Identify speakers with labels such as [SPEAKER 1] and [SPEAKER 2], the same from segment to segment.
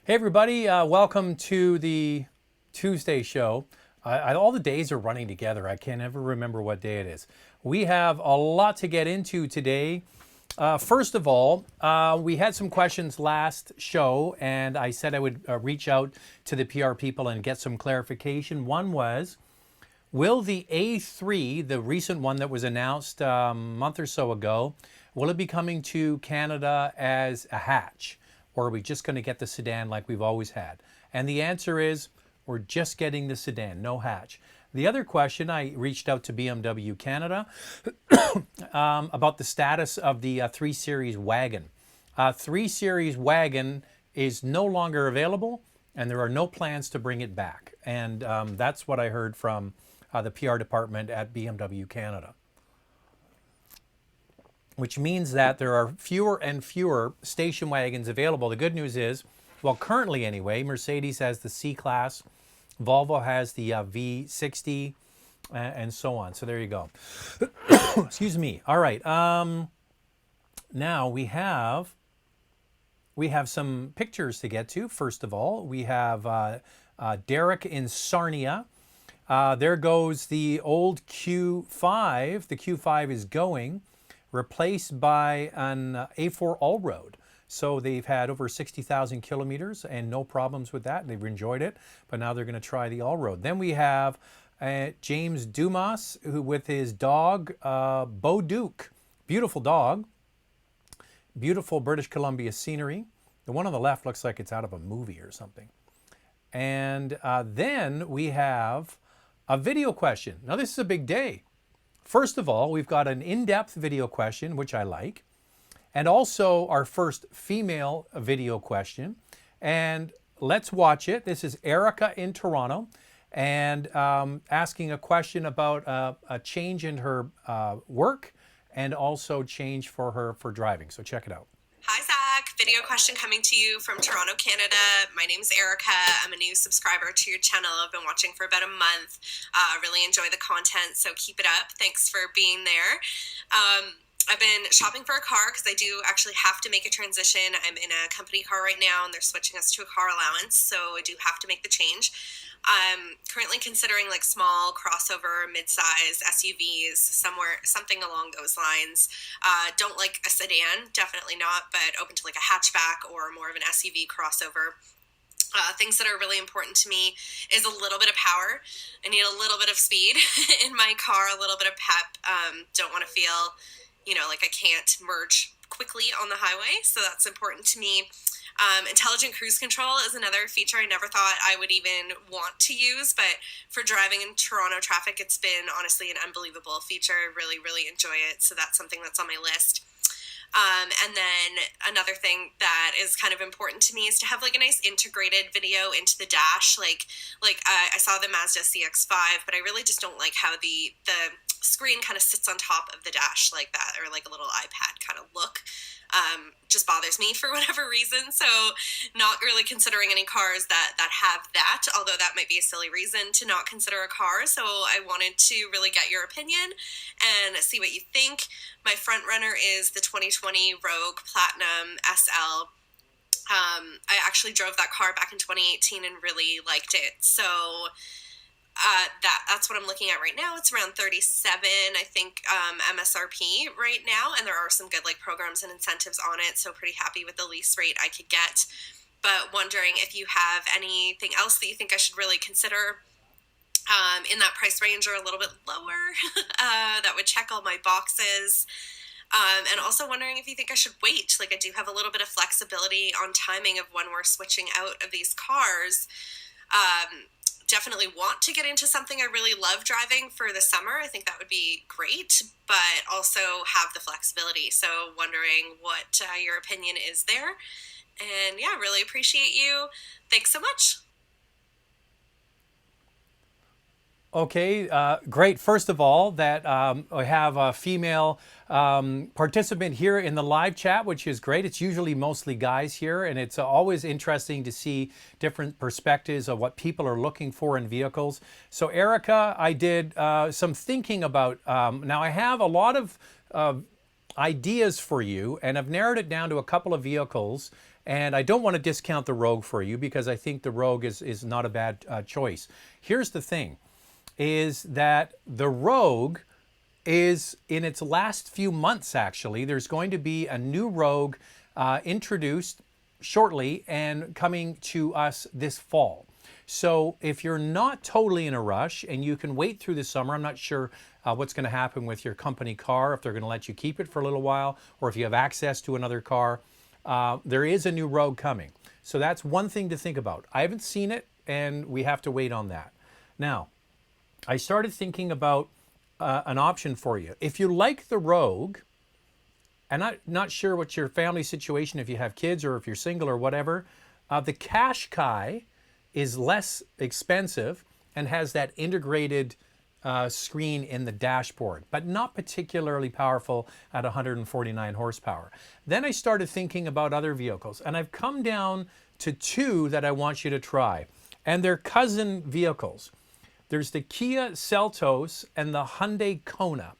[SPEAKER 1] Hey everybody, welcome to the Tuesday show. All the days are running together. I can't ever remember what day it is. We have a lot to get into today. First of all, we had some questions last show, and I said I would reach out to the PR people and get some clarification. One was, will the A3, the recent one that was announced a month or so ago, will it be coming to Canada as a hatch? Or are we just going to get the sedan like we've always had? And the answer is, we're just getting the sedan, no hatch. The other question, I reached out to BMW Canada about the status of the 3 Series wagon. 3 Series wagon is no longer available, and there are no plans to bring it back. And that's what I heard from the PR department at BMW Canada, which means that there are fewer and fewer station wagons available. The good news is, well, currently anyway, Mercedes has the C-Class, Volvo has the V60, and so on. So there you go. Excuse me. All right. Now we have some pictures to get to. First of all, we have Derek in Sarnia. There goes the old Q5. The Q5 is going, replaced by an A4 all-road. So they've had over 60,000 kilometers and no problems with that. They've enjoyed it, but now they're going to try the all-road. Then we have James Dumas, who with his dog, Bo Duke. Beautiful dog. Beautiful British Columbia scenery. The one on the left looks like it's out of a movie or something. And then we have a video question. Now this is a big day. First of all, we've got an in-depth video question, which I like, and also our first female video question. And let's watch it. This is Erica in Toronto, and asking a question about a change in her work and also change for her for driving. So check it out.
[SPEAKER 2] Hi, Zach. Video question coming to you from Toronto, Canada. My name is Erica. I'm a new subscriber to your channel. I've been watching for about a month. Really enjoy the content, so keep it up. Thanks for being there. I've been shopping for a car because I do actually have to make a transition. I'm in a company car right now, and they're switching us to a car allowance, so I do have to make the change. I'm currently considering like small crossover, mid-size SUVs, something along those lines. Don't like a sedan, definitely not, but open to like a hatchback or more of an SUV crossover. Things that are really important to me is a little bit of power. I need a little bit of speed in my car, a little bit of pep. Don't want to feel, like I can't merge quickly on the highway, so that's important to me. Intelligent cruise control is another feature I never thought I would even want to use, but for driving in Toronto traffic, it's been honestly an unbelievable feature. I really, really enjoy it, so that's something that's on my list. And then another thing that is kind of important to me is to have like a nice integrated video into the dash. I saw the Mazda CX-5, but I really just don't like how the screen kind of sits on top of the dash like that, or like a little iPad kind of look. Just bothers me for whatever reason. So not really considering any cars that have that, although that might be a silly reason to not consider a car. So I wanted to really get your opinion and see what you think. My front runner is the 2020 Rogue Platinum SL. I actually drove that car back in 2018 and really liked it. So that's what I'm looking at right now. It's around 37, I think, MSRP right now, and there are some good programs and incentives on it, so pretty happy with the lease rate I could get. But wondering if you have anything else that you think I should really consider in that price range or a little bit lower that would check all my boxes. And also wondering if you think I should wait. I do have a little bit of flexibility on timing of when we're switching out of these cars. Definitely want to get into something I really love driving for the summer. I think that would be great, but also have the flexibility. So wondering what your opinion is there. And yeah, really appreciate you. Thanks so much.
[SPEAKER 1] Okay, great. First of all, that I have a female participant here in the live chat, which is great. It's usually mostly guys here, and it's always interesting to see different perspectives of what people are looking for in vehicles. So Erica, I did some thinking about, now I have a lot of ideas for you, and I've narrowed it down to a couple of vehicles, And I don't want to discount the Rogue for you because I think the Rogue is not a bad choice. Here's the thing, is that the Rogue is in its last few months, actually. There's going to be a new Rogue introduced shortly and coming to us this fall. So if you're not totally in a rush and you can wait through the summer, I'm not sure what's going to happen with your company car, if they're going to let you keep it for a little while, or if you have access to another car. There is a new Rogue coming. So that's one thing to think about. I haven't seen it, and we have to wait on that. Now, I started thinking about an option for you. If you like the Rogue, and I'm not sure what's your family situation, if you have kids or if you're single or whatever, the Qashqai is less expensive and has that integrated screen in the dashboard, but not particularly powerful at 149 horsepower. Then I started thinking about other vehicles, and I've come down to two that I want you to try, and they're cousin vehicles. There's the Kia Seltos and the Hyundai Kona.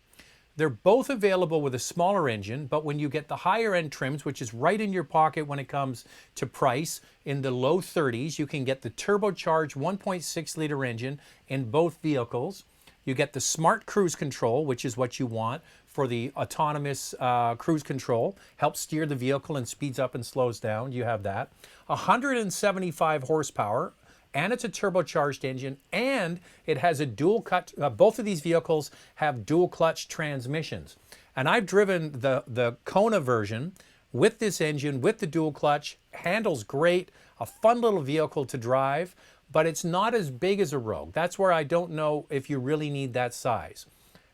[SPEAKER 1] They're both available with a smaller engine, but when you get the higher end trims, which is right in your pocket when it comes to price, in the low 30s, you can get the turbocharged 1.6 liter engine in both vehicles. You get the smart cruise control, which is what you want for the autonomous cruise control. Helps steer the vehicle and speeds up and slows down. You have that. 175 horsepower, and it's a turbocharged engine, and it has a dual clutch. Both of these vehicles have dual clutch transmissions. And I've driven the Kona version with this engine, with the dual clutch. Handles great, a fun little vehicle to drive, but it's not as big as a Rogue. That's where I don't know if you really need that size.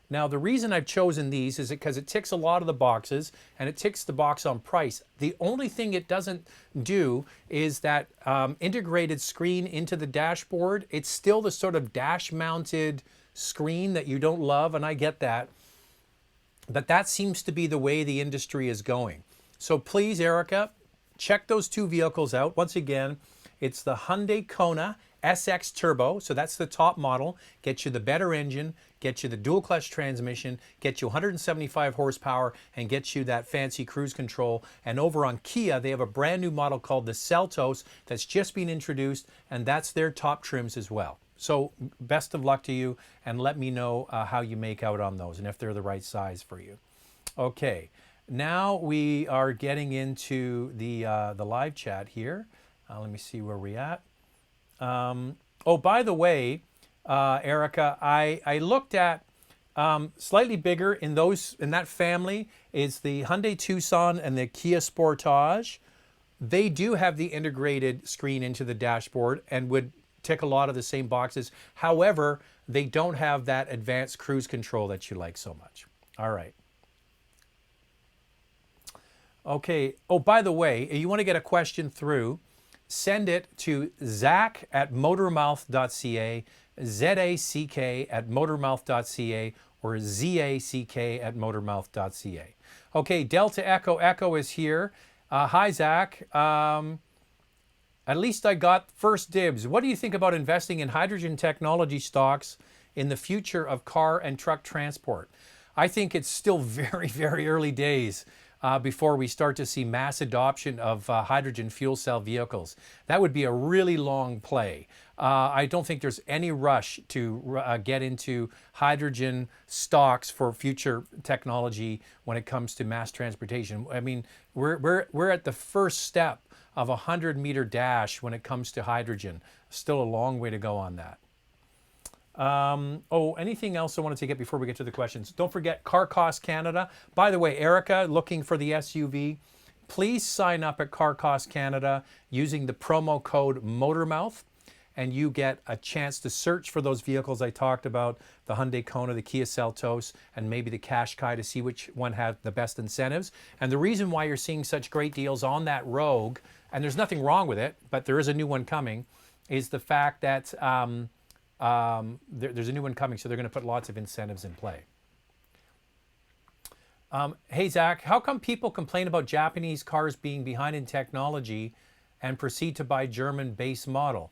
[SPEAKER 1] Now, the reason I've chosen these is because it ticks a lot of the boxes, and it ticks the box on price. The only thing it doesn't do is that integrated screen into the dashboard. It's still the sort of dash-mounted screen that you don't love, and I get that. But that seems to be the way the industry is going. So please, Erica, check those two vehicles out. Once again, it's the Hyundai Kona SX Turbo, so that's the top model, gets you the better engine, gets you the dual clutch transmission, gets you 175 horsepower, and gets you that fancy cruise control. And over on Kia, they have a brand new model called the Seltos that's just been introduced, and that's their top trims as well. So best of luck to you, and let me know how you make out on those and if they're the right size for you. Okay, now we are getting into the live chat here. Let me see where we're at. Oh, by the way, Erica, I looked at slightly bigger in that family is the Hyundai Tucson and the Kia Sportage. They do have the integrated screen into the dashboard and would tick a lot of the same boxes. However, they don't have that advanced cruise control that you like so much. All right. Okay. Oh, by the way, you want to get a question through, send it to zack@motormouth.ca, zack@motormouth.ca, or zack@motormouth.ca. Okay, Delta Echo Echo is here. Hi, Zach. At least I got first dibs. What do you think about investing in hydrogen technology stocks in the future of car and truck transport? I think it's still very, very early days before we start to see mass adoption of hydrogen fuel cell vehicles. That would be a really long play. I don't think there's any rush to get into hydrogen stocks for future technology when it comes to mass transportation. I mean, we're at the first step of a 100-meter dash when it comes to hydrogen. Still a long way to go on that. Oh, anything else I wanted to get before we get to the questions? Don't forget Car Cost Canada. By the way, Erica, looking for the SUV, please sign up at Car Cost Canada using the promo code MOTORMOUTH, and you get a chance to search for those vehicles I talked about, the Hyundai Kona, the Kia Seltos, and maybe the Qashqai, to see which one had the best incentives. And the reason why you're seeing such great deals on that Rogue, and there's nothing wrong with it, but there is a new one coming, is the fact that there's a new one coming, so they're going to put lots of incentives in play. Hey, Zach, how come people complain about Japanese cars being behind in technology and proceed to buy German base model?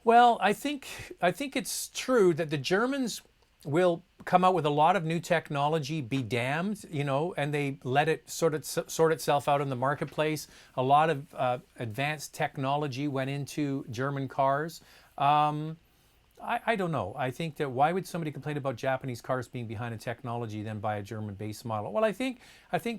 [SPEAKER 1] Well, I think it's true that the Germans will come out with a lot of new technology, be damned, you know, and they let it sort itself out in the marketplace. A lot of advanced technology went into German cars. I don't know. I think that why would somebody complain about Japanese cars being behind in technology than buy a German base model? Well, I think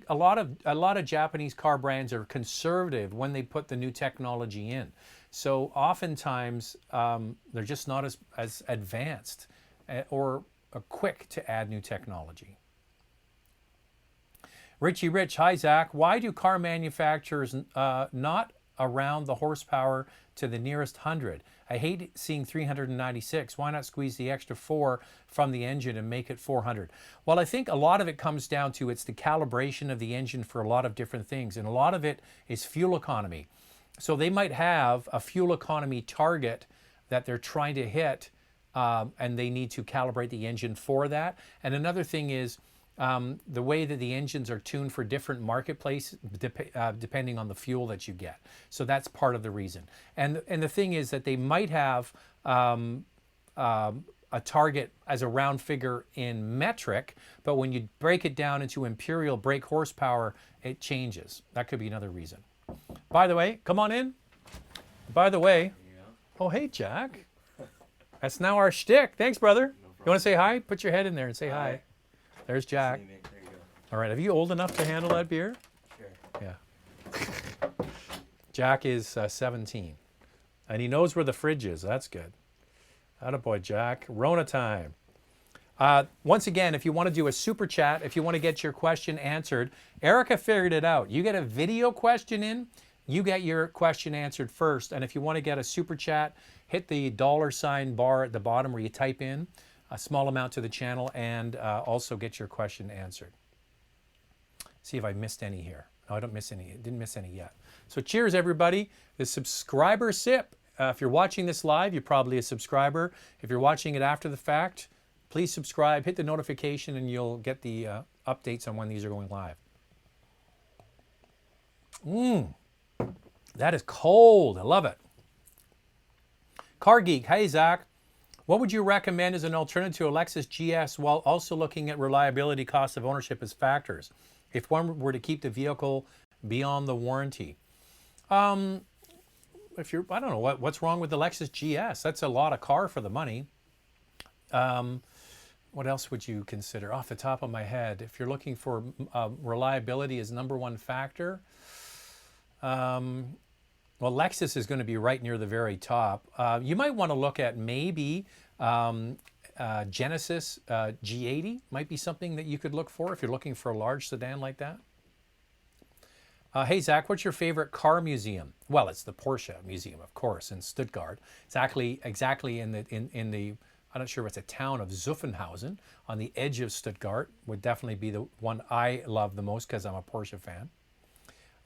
[SPEAKER 1] a lot of Japanese car brands are conservative when they put the new technology in. So oftentimes they're just not as advanced or quick to add new technology. Richie Rich, hi Zach. Why do car manufacturers not around the horsepower to the nearest 100? I hate seeing 396. Why not squeeze the extra 4 from the engine and make it 400? Well, I think a lot of it comes down to it's the calibration of the engine for a lot of different things, and a lot of it is fuel economy. So they might have a fuel economy target that they're trying to hit, and they need to calibrate the engine for that. And another thing is the way that the engines are tuned for different marketplaces, depending on the fuel that you get. So that's part of the reason. And the thing is that they might have a target as a round figure in metric, but when you break it down into imperial brake horsepower, it changes. That could be another reason. By the way, come on in. By the way, oh hey Jack, that's now our shtick. Thanks, brother. You want to say hi? Put your head in there and say hi. There's Jack.
[SPEAKER 3] There you go.
[SPEAKER 1] All right, are you old enough to handle that beer?
[SPEAKER 3] Sure.
[SPEAKER 1] Yeah. Jack is 17, and he knows where the fridge is. That's good. Attaboy, Jack. Rona time. Once again, if you want to do a super chat, if you want to get your question answered, Erica figured it out. You get a video question in, you get your question answered first. And if you want to get a super chat, hit the $ bar at the bottom where you type in a small amount to the channel and also get your question answered. See if I missed any here. No, I don't miss any. Didn't miss any yet. So cheers, everybody. The subscriber sip. If you're watching this live, you're probably a subscriber. If you're watching it after the fact, please subscribe, hit the notification, and you'll get the updates on when these are going live. That is cold. I love it. Car Geek, hey Zach. What would you recommend as an alternative to a Lexus GS while also looking at reliability, cost of ownership as factors, if one were to keep the vehicle beyond the warranty? If you're, I don't know, what's wrong with the Lexus GS? That's a lot of car for the money. What else would you consider off the top of my head? If you're looking for reliability as #1 factor, well, Lexus is going to be right near the very top. You might want to look at maybe Genesis G80 might be something that you could look for if you're looking for a large sedan like that. Hey Zach, what's your favorite car museum? Well, it's the Porsche Museum, of course, in Stuttgart. It's exactly in the I'm not sure if it's a town of Zuffenhausen on the edge of Stuttgart. Would definitely be the one I love the most because I'm a Porsche fan.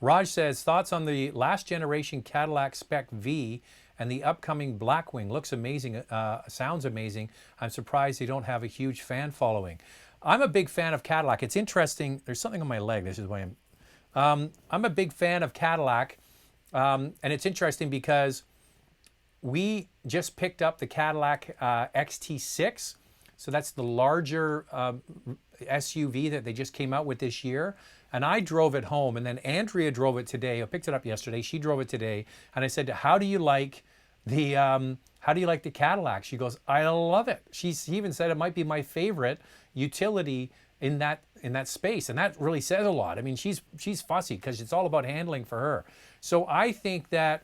[SPEAKER 1] Raj says, thoughts on the last generation Cadillac Spec V and the upcoming Blackwing. Looks amazing, sounds amazing. I'm surprised they don't have a huge fan following. I'm a big fan of Cadillac. It's interesting. There's something on my leg. This is why I'm a big fan of Cadillac. And it's interesting because we just picked up the Cadillac XT6. So that's the larger SUV that they just came out with this year. And I drove it home, and then Andrea drove it today. I picked it up yesterday. She drove it today, and I said, "How do you like the Cadillac?" She goes, "I love it." She even said it might be my favorite utility in that space, and that really says a lot. I mean, she's fussy because it's all about handling for her. So I think that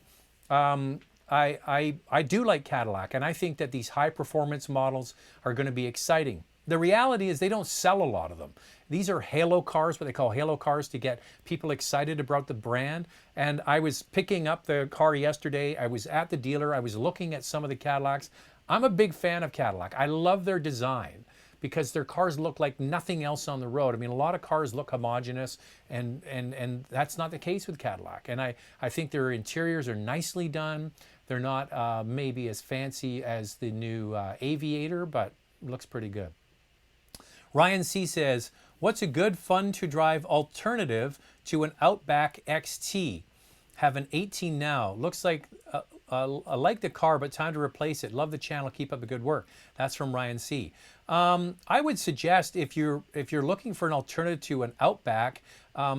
[SPEAKER 1] I do like Cadillac, and I think that these high performance models are going to be exciting. The reality is they don't sell a lot of them. These are halo cars, what they call halo cars, to get people excited about the brand. And I was picking up the car yesterday. I was at the dealer. I was looking at some of the Cadillacs. I'm a big fan of Cadillac. I love their design because their cars look like nothing else on the road. I mean, a lot of cars look homogeneous, and that's not the case with Cadillac. And I think their interiors are nicely done. They're not maybe as fancy as the new Aviator, but it looks pretty good. Ryan C. says, what's a good fun to drive alternative to an Outback XT? Have an 18 now. Looks like I like the car, but time to replace it. Love the channel. Keep up the good work. That's from Ryan C. I would suggest if you're looking for an alternative to an Outback,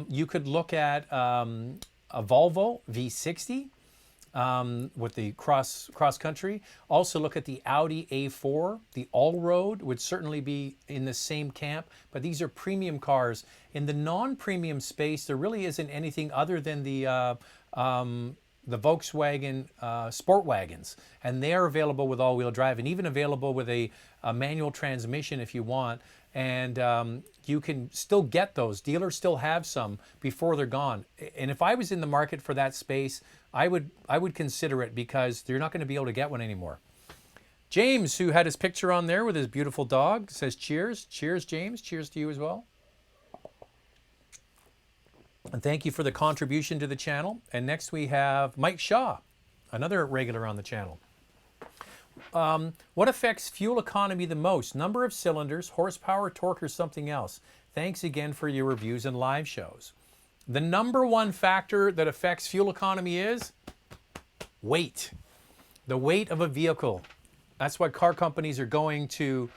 [SPEAKER 1] you could look at a Volvo V60 with the cross country. Also look at the Audi A4. The All Road would certainly be in the same camp, but these are premium cars. In the non-premium space, there really isn't anything other than the Volkswagen Sport Wagons, and they are available with all-wheel drive, and even available with a manual transmission if you want. And you can still get those. Dealers still have some before they're gone. And if I was in the market for that space, I would consider it, because you're not going to be able to get one anymore. James, who had his picture on there with his beautiful dog, says cheers. Cheers, James. Cheers to you as well. And thank you for the contribution to the channel. And next we have Mike Shaw, another regular on the channel. What affects fuel economy the most? Number of cylinders, horsepower, torque, or something else? Thanks again for your reviews and live shows. The number one factor that affects fuel economy is weight. The weight of a vehicle. That's why car companies are going to,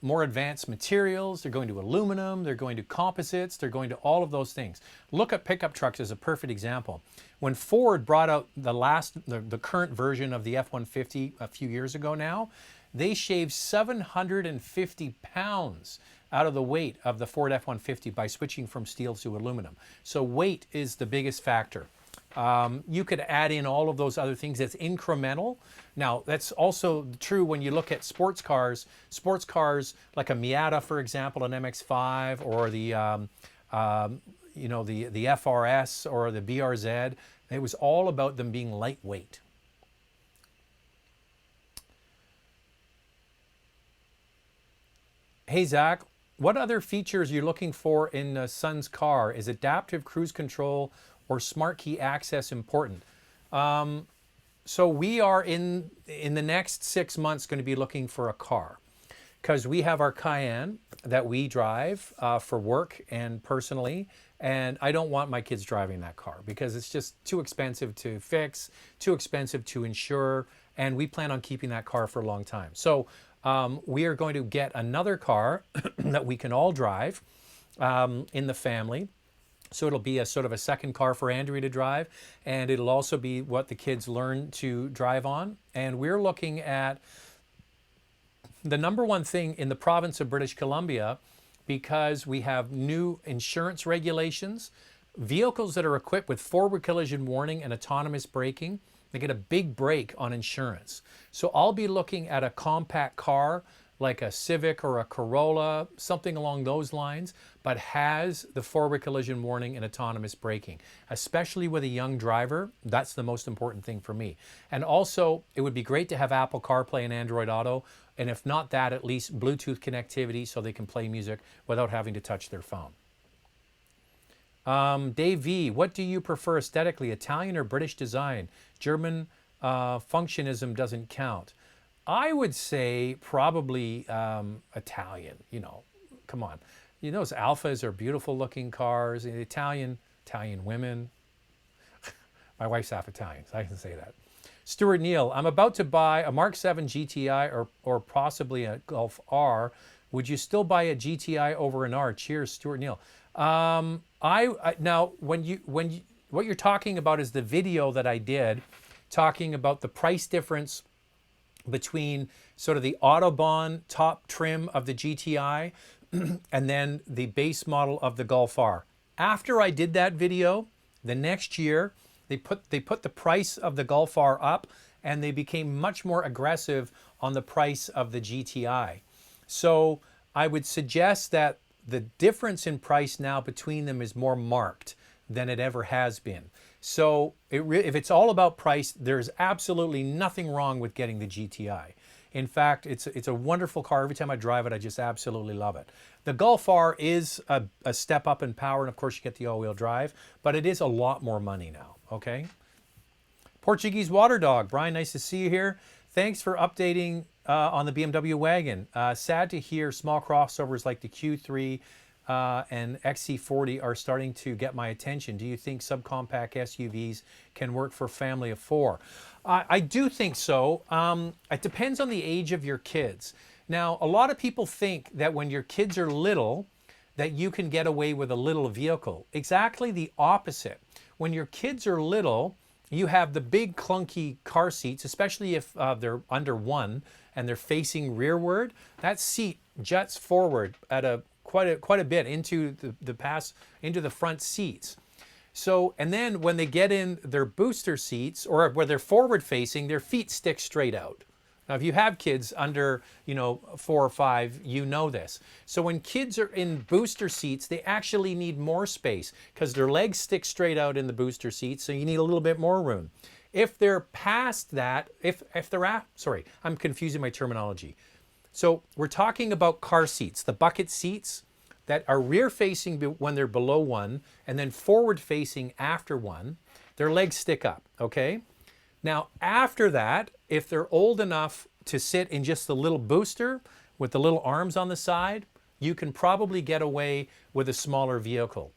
[SPEAKER 1] more advanced materials. They're going to aluminum. They're going to composites. They're going to all of those things. Look at pickup trucks as a perfect example. When Ford brought out the current version of the F-150 a few years ago now, they shaved 750 pounds out of the weight of the Ford F-150 by switching from steel to aluminum. So weight is the biggest factor. You could add in all of those other things. That's incremental. Now, that's also true when you look at sports cars. Sports cars like a Miata, for example, an MX-5, or the FRS or the BRZ. It was all about them being lightweight. Hey, Zach, what other features are you looking for in Son's car? Is adaptive cruise control or smart key access important? So we are in the next 6 months going to be looking for a car, because we have our Cayenne that we drive for work and personally, and I don't want my kids driving that car because it's just too expensive to fix, too expensive to insure, and we plan on keeping that car for a long time. So we are going to get another car that we can all drive in the family. So it'll be a sort of a second car for Andrea to drive, and it'll also be what the kids learn to drive on. And we're looking at the number one thing in the province of British Columbia, because we have new insurance regulations. Vehicles that are equipped with forward collision warning and autonomous braking, they get a big break on insurance. So I'll be looking at a compact car like a Civic or a Corolla, something along those lines, but has the forward collision warning and autonomous braking. Especially with a young driver, that's the most important thing for me. And also, it would be great to have Apple CarPlay and Android Auto, and if not that, at least Bluetooth connectivity so they can play music without having to touch their phone. Dave V, what do you prefer aesthetically, Italian or British design? German functionism doesn't count. I would say probably Italian, come on. Those Alphas are beautiful looking cars. Italian women. My wife's half Italian, so I can say that. Stuart Neal, I'm about to buy a Mark 7 GTI or possibly a Golf R. Would you still buy a GTI over an R? Cheers, Stuart Neal. Now, what you're talking about is the video that I did talking about the price difference between sort of the Autobahn top trim of the GTI and then the base model of the Golf R. After I did that video, the next year, they put the price of the Golf R up, and they became much more aggressive on the price of the GTI. So I would suggest that the difference in price now between them is more marked than it ever has been. So if it's all about price, there's absolutely nothing wrong with getting the GTI. In fact, it's a wonderful car. Every time I drive it, I just absolutely love it. The Golf R is a step up in power, and of course you get the all-wheel drive, but it is a lot more money now, okay? Portuguese Water Dog, Brian, nice to see you here. Thanks for updating on the BMW wagon. Sad to hear small crossovers like the Q3 and XC40 are starting to get my attention. Do you think subcompact SUVs can work for a family of four? I do think so. It depends on the age of your kids. Now, a lot of people think that when your kids are little, that you can get away with a little vehicle. Exactly the opposite. When your kids are little, you have the big clunky car seats, especially if they're under one and they're facing rearward. That seat juts forward at quite a bit into the front seats. So, and then when they get in their booster seats or where they're forward facing, their feet stick straight out. Now, if you have kids under, 4 or 5, you know this. So when kids are in booster seats, they actually need more space because their legs stick straight out in the booster seats, so you need a little bit more room. If they're past that, I'm confusing my terminology. So we're talking about car seats, the bucket seats that are rear facing when they're below 1 and then forward facing after 1. Their legs stick up, okay? Now, after that, if they're old enough to sit in just the little booster with the little arms on the side, you can probably get away with a smaller vehicle.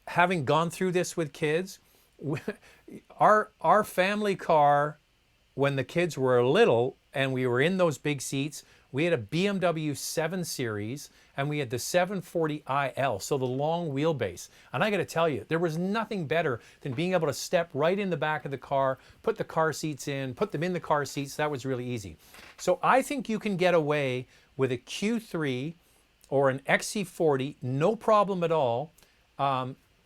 [SPEAKER 1] Having gone through this with kids, our family car, when the kids were little and we were in those big seats, we had a BMW 7 Series and we had the 740iL, so the long wheelbase. And I got to tell you, there was nothing better than being able to step right in the back of the car, put the car seats in, put them in the car seats. That was really easy. So I think you can get away with a Q3 or an XC40, no problem at all,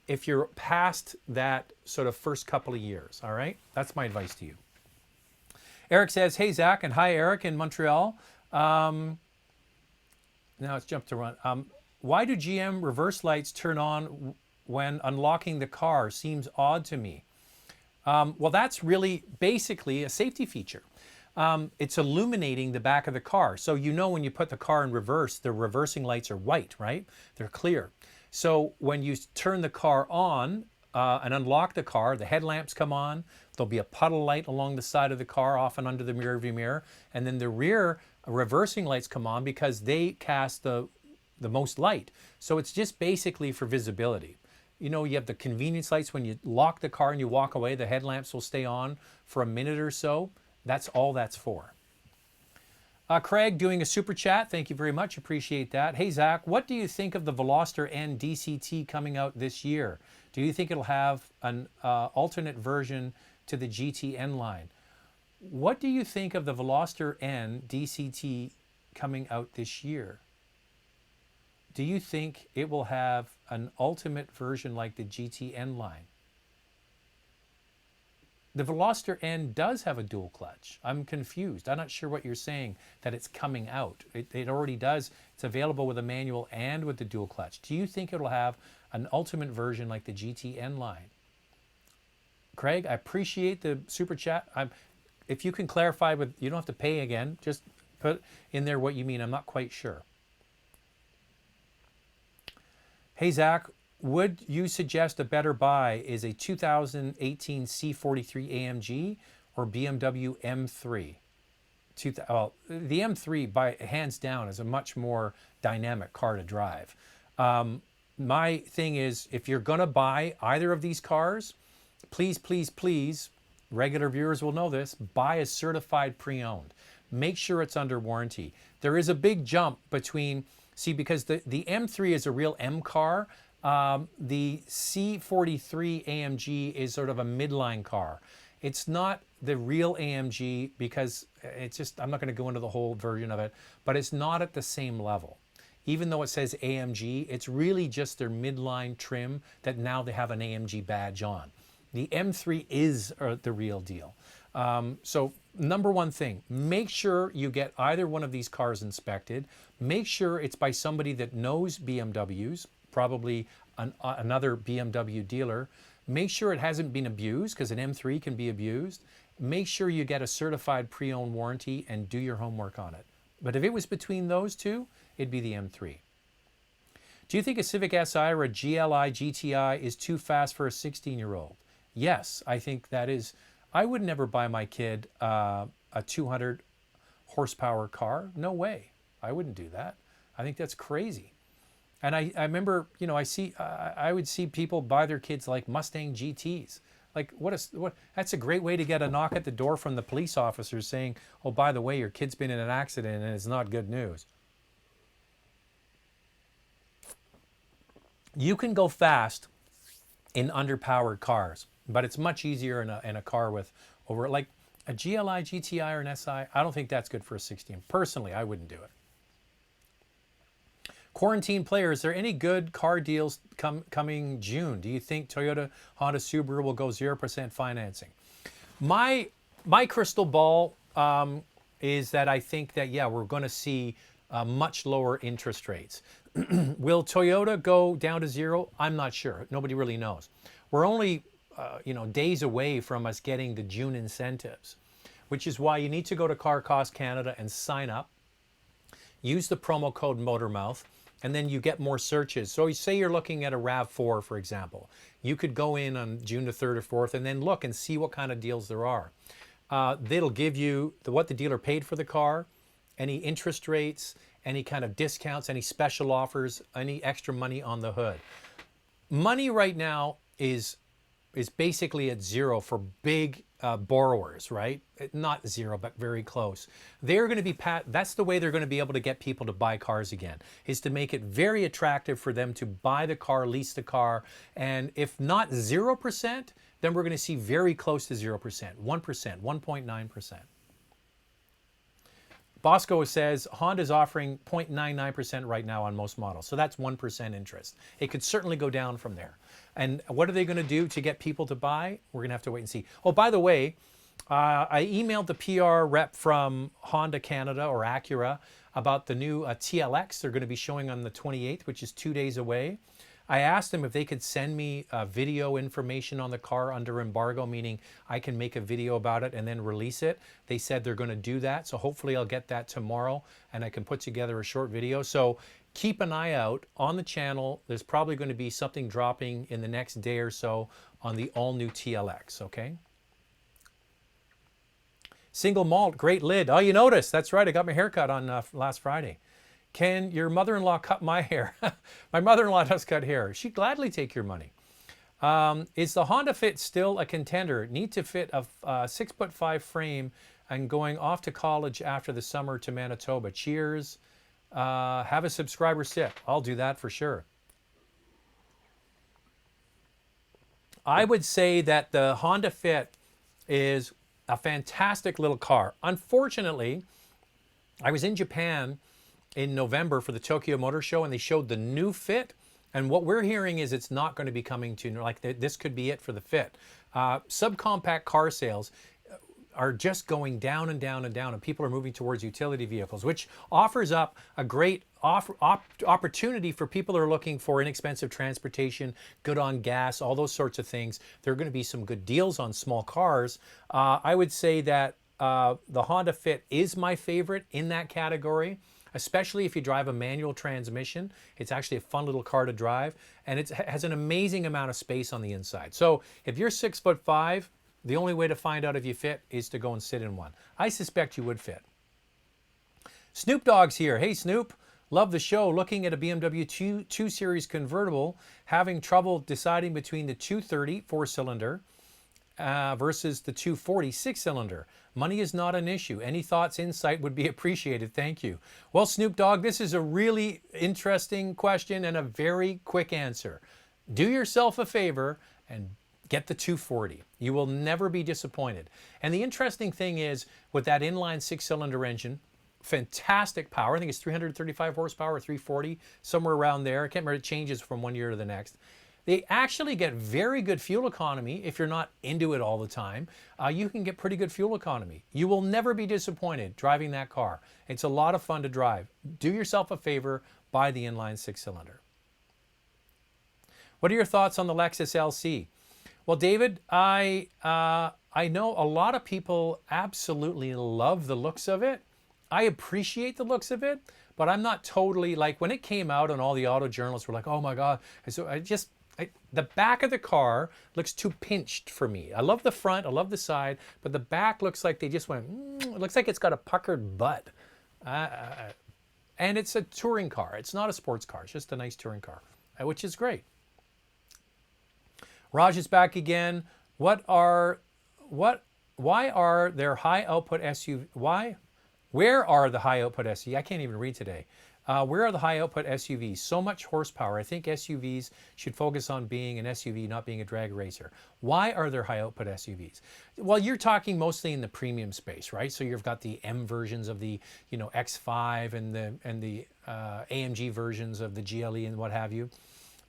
[SPEAKER 1] if you're past that sort of first couple of years, all right? That's my advice to you. Eric says, hey, Zach, and hi, Eric in Montreal. Now it's jumped to run. Why do GM reverse lights turn on when unlocking the car? Seems odd to me. Well, that's really basically a safety feature. It's illuminating the back of the car. So when you put the car in reverse, the reversing lights are white, right? They're clear. So when you turn the car on and unlock the car, the headlamps come on. There'll be a puddle light along the side of the car, often under the rearview mirror. And then the rear reversing lights come on because they cast the most light. So it's just basically for visibility. You have the convenience lights when you lock the car and you walk away, the headlamps will stay on for a minute or so. That's all that's for. Craig doing a super chat. Thank you very much. Appreciate that. Hey, Zach, what do you think of the Veloster N DCT coming out this year? Do you think it'll have an alternate version to the GTN line? What do you think of the Veloster N DCT coming out this year? Do you think it will have an ultimate version like the GTN line? The Veloster N does have a dual clutch. I'm confused. I'm not sure what you're saying, that it's coming out. It already does. It's available with a manual and with the dual clutch. Do you think it'll have an ultimate version like the GTN line? Craig, I appreciate the super chat. If you can clarify, you don't have to pay again. Just put in there what you mean. I'm not quite sure. Hey, Zach, would you suggest a better buy is a 2018 C43 AMG or BMW M3? The M3, by hands down, is a much more dynamic car to drive. My thing is, if you're going to buy either of these cars, please, please, please, regular viewers will know this, buy a certified pre-owned. Make sure it's under warranty. There is a big jump between, because the M3 is a real M car, the C43 AMG is sort of a midline car. It's not the real AMG because it's just, I'm not going to go into the whole version of it, but it's not at the same level. Even though it says AMG, it's really just their midline trim that now they have an AMG badge on. The M3 is the real deal. So number one thing, make sure you get either one of these cars inspected. Make sure it's by somebody that knows BMWs, probably another BMW dealer. Make sure it hasn't been abused, because an M3 can be abused. Make sure you get a certified pre-owned warranty and do your homework on it. But if it was between those two, it'd be the M3. Do you think a Civic Si or a GLI GTI is too fast for a 16-year-old? Yes, I think that is. I would never buy my kid a 200 horsepower car. No way. I wouldn't do that. I think that's crazy. And I remember, I would see people buy their kids like Mustang GTs. Like, what? That's a great way to get a knock at the door from the police officers saying, oh, by the way, your kid's been in an accident and it's not good news. You can go fast in underpowered cars, but it's much easier in a car with over, like a GLI, GTI, or an SI. I don't think that's good for a 16. Personally, I wouldn't do it. Quarantine player, is there any good car deals coming June? Do you think Toyota, Honda, Subaru will go 0% financing? My crystal ball is that I think that, yeah, we're going to see much lower interest rates. Will Toyota go down to zero? I'm not sure. Nobody really knows. We're only days away from us getting the June incentives, which is why you need to go to Car Cost Canada and sign up. Use the promo code MOTORMOUTH, and then you get more searches. So you say you're looking at a RAV4, for example. You could go in on June the 3rd or 4th and then look and see what kind of deals there are. They'll give you what the dealer paid for the car, any interest rates, any kind of discounts, any special offers, any extra money on the hood. Money right now is basically at zero for big borrowers, right? Not zero, but very close. They're going to be that's the way they're going to be able to get people to buy cars again, is to make it very attractive for them to buy the car, lease the car. And if not 0%, then we're going to see very close to 0%, 1%, 1.9%. Bosco says Honda's offering 0.99% right now on most models. So that's 1% interest. It could certainly go down from there. And what are they going to do to get people to buy? We're going to have to wait and see. Oh, by the way, I emailed the PR rep from Honda Canada or Acura about the new TLX. They're going to be showing on the 28th, which is 2 days away. I asked them if they could send me video information on the car under embargo, meaning I can make a video about it and then release it. They said they're going to do that. So hopefully I'll get that tomorrow and I can put together a short video. So keep an eye out on the channel. There's probably going to be something dropping in the next day or so on the all-new TLX, okay? Single malt, great lid. Oh, you noticed. That's right. I got my hair cut on last Friday. Can your mother-in-law cut my hair? My mother-in-law does cut hair. She'd gladly take your money. Is the Honda Fit still a contender? Need to fit a 6'5" frame and going off to college after the summer to Manitoba. Cheers. Have a subscriber sip. I'll do that for sure. I would say that the Honda Fit is a fantastic little car. Unfortunately, I was in Japan in November for the Tokyo Motor Show and they showed the new Fit. And what we're hearing is it's not going to be coming to, like, this could be it for the Fit. Subcompact car sales are just going down and down and down, and people are moving towards utility vehicles, which offers up a great opportunity for people who are looking for inexpensive transportation, good on gas, all those sorts of things. There are going to be some good deals on small cars. I would say that the Honda Fit is my favorite in that category, especially if you drive a manual transmission. It's actually a fun little car to drive, and it has an amazing amount of space on the inside. So if you're 6'5", the only way to find out if you fit is to go and sit in one. I suspect you would fit. Snoop Dogg's here. Hey, Snoop. Love the show. Looking at a BMW 2 Series convertible, having trouble deciding between the 230 4-cylinder versus the 240 6-cylinder. Money is not an issue. Any thoughts, insight would be appreciated. Thank you. Well, Snoop Dogg, this is a really interesting question and a very quick answer. Do yourself a favor and get the 240. You will never be disappointed. And the interesting thing is, with that inline 6-cylinder engine, fantastic power. I think it's 335 horsepower or 340, somewhere around there. I can't remember, it changes from one year to the next. They actually get very good fuel economy if you're not into it all the time. You can get pretty good fuel economy. You will never be disappointed driving that car. It's a lot of fun to drive. Do yourself a favor, buy the inline 6-cylinder. What are your thoughts on the Lexus LC? Well, David, I know a lot of people absolutely love the looks of it. I appreciate the looks of it, but I'm not totally, like, when it came out and all the auto journalists were like, oh my God. And so the back of the car looks too pinched for me. I love the front, I love the side, but the back looks like they just went, it looks like it's got a puckered butt. And it's a touring car. It's not a sports car. It's just a nice touring car, which is great. Raj is back again. What are what why are there high output SUV why where are the high output SUVs? I can't even read today. Where are the high output SUVs? So much horsepower. I think SUVs should focus on being an SUV, not being a drag racer. Why are there high output SUVs? Well, you're talking mostly in the premium space, right? So you've got the M versions of the X5 and the AMG versions of the GLE and what have you.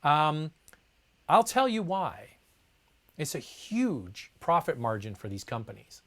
[SPEAKER 1] I'll tell you why. It's a huge profit margin for these companies.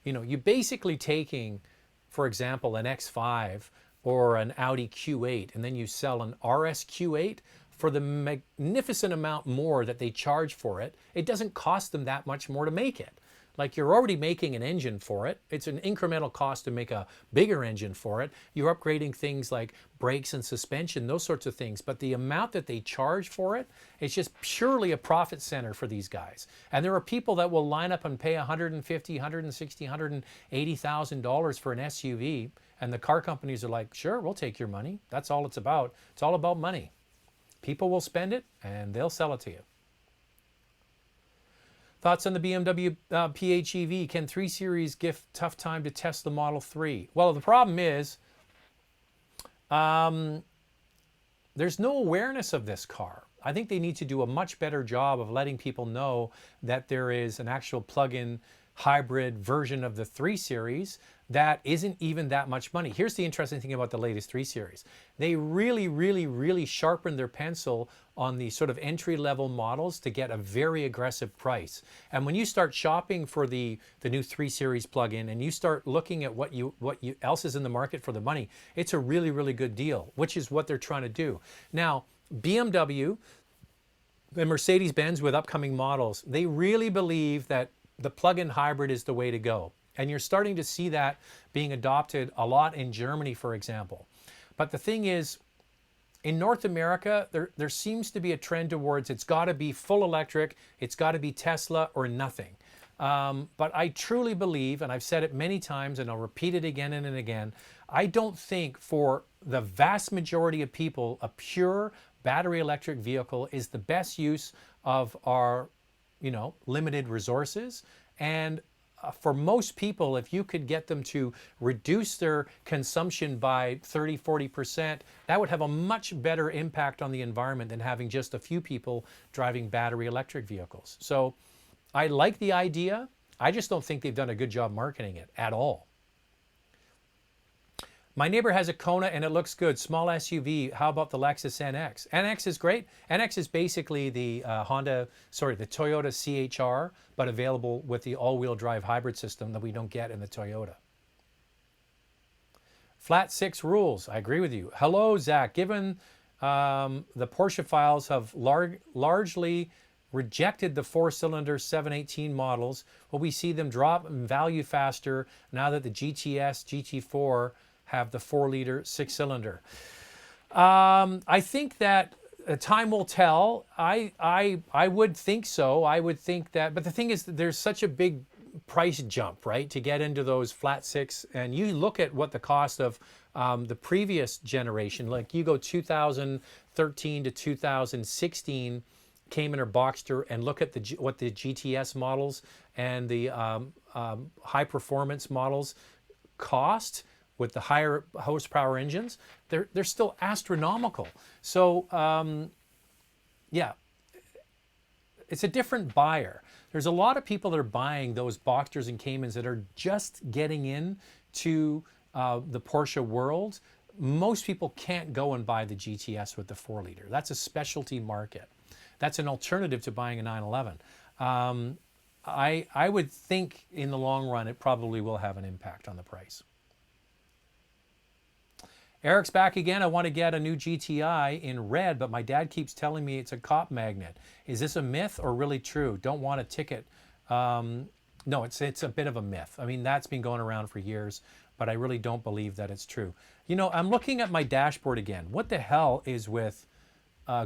[SPEAKER 1] You're basically taking, for example, an X5 or an Audi Q8, and then you sell an RS Q8 for the magnificent amount more that they charge for it. It doesn't cost them that much more to make it. Like, you're already making an engine for it. It's an incremental cost to make a bigger engine for it. You're upgrading things like brakes and suspension, those sorts of things. But the amount that they charge for it, it's just purely a profit center for these guys. And there are people that will line up and pay $150,000, $160,000, $180,000 for an SUV. And the car companies are like, sure, we'll take your money. That's all it's about. It's all about money. People will spend it and they'll sell it to you. Thoughts on the BMW PHEV? Can 3 Series give tough time to test the Model 3? Well, the problem is there's no awareness of this car. I think they need to do a much better job of letting people know that there is an actual plug-in hybrid version of the 3 Series that isn't even that much money. Here's the interesting thing about the latest 3 Series. They really sharpened their pencil on the sort of entry-level models to get a very aggressive price. And when you start shopping for the new 3 Series plug-in and you start looking at what else is in the market for the money, it's a really good deal, which is what they're trying to do. Now, BMW and Mercedes-Benz with upcoming models, they really believe that the plug-in hybrid is the way to go. And you're starting to see that being adopted a lot in Germany, for example. But the thing is, in North America, there seems to be a trend towards it's got to be full electric, it's got to be Tesla or nothing. But I truly believe, and I've said it many times and I'll repeat it again and again, I don't think for the vast majority of people, a pure battery electric vehicle is the best use of our limited resources. And for most people, if you could get them to reduce their consumption by 30-40%, that would have a much better impact on the environment than having just a few people driving battery electric vehicles. So I like the idea. I just don't think they've done a good job marketing it at all. My neighbor has a Kona and it looks good. Small SUV. How about the Lexus NX? NX is great. NX is basically the Toyota CHR, but available with the all-wheel drive hybrid system that we don't get in the Toyota. Flat 6 rules. I agree with you. Hello, Zach. Given the Porsche files have largely rejected the 4-cylinder 718 models, will we see them drop in value faster now that the GTS, GT4 have the 4-liter 6-cylinder? I think that time will tell. I would think so. I would think that, but the thing is, there's such a big price jump, right, to get into those flat 6. And you look at what the cost of the previous generation, like you go 2013 to 2016 Cayman or Boxster, and look at what the GTS models and the high performance models cost with the higher horsepower engines, they're still astronomical. So yeah, it's a different buyer. There's a lot of people that are buying those Boxsters and Caymans that are just getting in to the Porsche world. Most people can't go and buy the GTS with the 4-liter. That's a specialty market. That's an alternative to buying a 911. I would think in the long run it probably will have an impact on the price. Eric's back again. I want to get a new GTI in red, but my dad keeps telling me it's a cop magnet. Is this a myth or really true? Don't want a ticket. No, it's a bit of a myth. I mean, that's been going around for years, but I really don't believe that it's true. I'm looking at my dashboard again. What the hell is with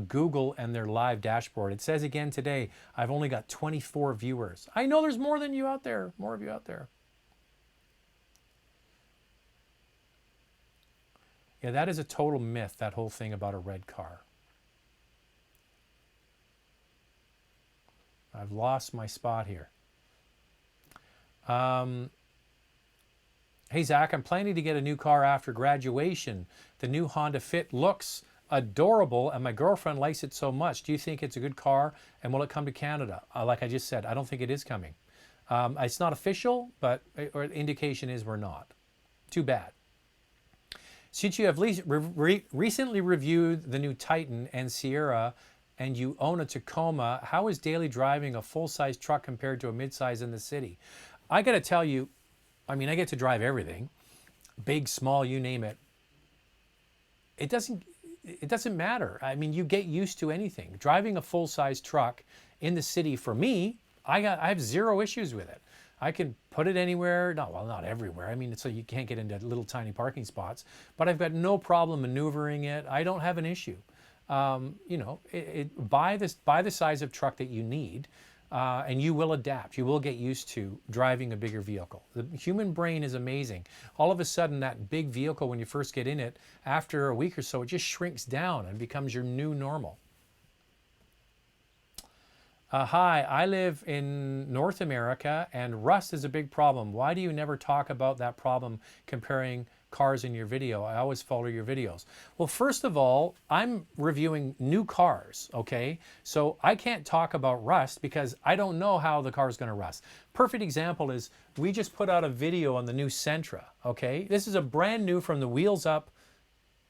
[SPEAKER 1] Google and their live dashboard? It says again today, I've only got 24 viewers. I know there's more than you out there, more of you out there. Yeah, that is a total myth, that whole thing about a red car. I've lost my spot here. Hey, Zach, I'm planning to get a new car after graduation. The new Honda Fit looks adorable, and my girlfriend likes it so much. Do you think it's a good car, and will it come to Canada? Like I just said, I don't think it is coming. It's not official, but or indication is we're not. Too bad. Since you have recently reviewed the new Titan and Sierra, and you own a Tacoma, how is daily driving a full-size truck compared to a mid-size in the city? I got to tell you, I mean, I get to drive everything, big, small, you name it. It doesn't matter. I mean, you get used to anything. Driving a full-size truck in the city, for me, I have zero issues with it. I can put it anywhere. Not everywhere. I mean, so you can't get into little tiny parking spots, but I've got no problem maneuvering it. I don't have an issue. You know, buy the size of truck that you need, and you will adapt. You will get used to driving a bigger vehicle. The human brain is amazing. All of a sudden, that big vehicle, when you first get in it, after a week or so, it just shrinks down and becomes your new normal. Hi, I live in North America, and rust is a big problem. Why do you never talk about that problem comparing cars in your video? I always follow your videos. Well, first of all, I'm reviewing new cars, okay? So I can't talk about rust because I don't know how the car is going to rust. Perfect example is we just put out a video on the new Sentra, okay? This is a brand new from the wheels up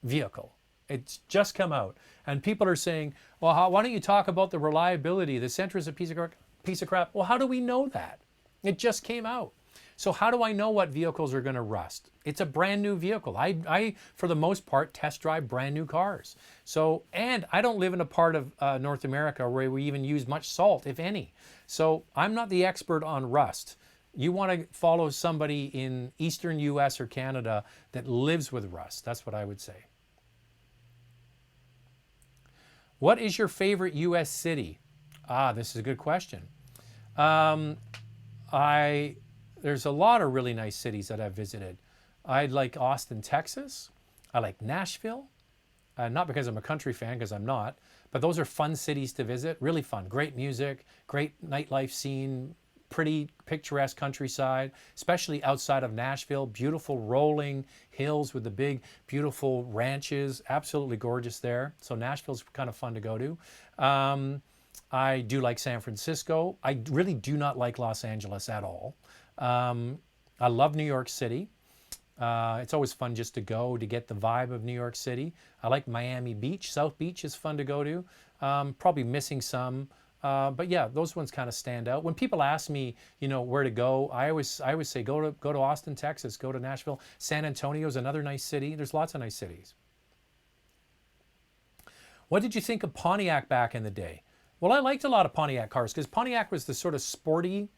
[SPEAKER 1] vehicle. It's just come out. And people are saying, well, why don't you talk about the reliability? The Sentra is a piece of crap. Well, how do we know that? It just came out. So how do I know what vehicles are going to rust? It's a brand new vehicle. I for the most part, test drive brand new cars. So, and I don't live in a part of North America where we even use much salt, if any. So I'm not the expert on rust. You want to follow somebody in Eastern US or Canada that lives with rust. That's what I would say. What is your favorite US city? This is a good question. There's a lot of really nice cities that I've visited. I like Austin, Texas. I like Nashville. Not because I'm a country fan, because I'm not, but those are fun cities to visit, really fun. Great music, great nightlife scene, pretty picturesque countryside, especially outside of Nashville. Beautiful rolling hills with the big, beautiful ranches. Absolutely gorgeous there. So Nashville's kind of fun to go to. I do like San Francisco. I really do not like Los Angeles at all. I love New York City. It's always fun just to go to get the vibe of New York City. I like Miami Beach. South Beach is fun to go to. Probably missing some. But yeah, those ones kind of stand out. When people ask me, you know, where to go, I always say go to Austin, Texas, go to Nashville. San Antonio is another nice city. There's lots of nice cities. What did you think of Pontiac back in the day? Well, I liked a lot of Pontiac cars because Pontiac was the sort of sporty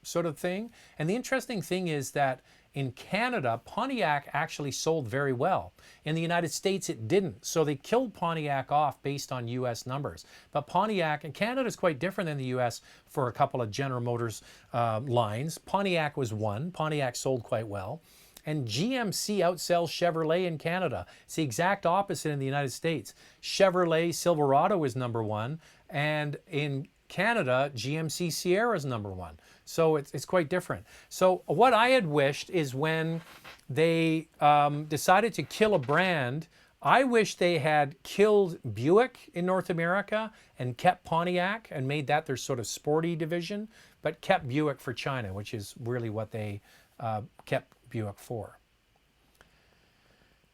[SPEAKER 1] sort of thing. And the interesting thing is that in Canada, Pontiac actually sold very well. In the United States, it didn't. So they killed Pontiac off based on US numbers. But Pontiac, and Canada is quite different than the US for a couple of General Motors lines. Pontiac was one. Pontiac sold quite well. And GMC outsells Chevrolet in Canada. It's the exact opposite in the United States. Chevrolet Silverado is number one. And in Canada, GMC Sierra is number one. So it's quite different. So what I had wished is when they decided to kill a brand, I wish they had killed Buick in North America and kept Pontiac and made that their sort of sporty division, but kept Buick for China, which is really what they kept Buick for.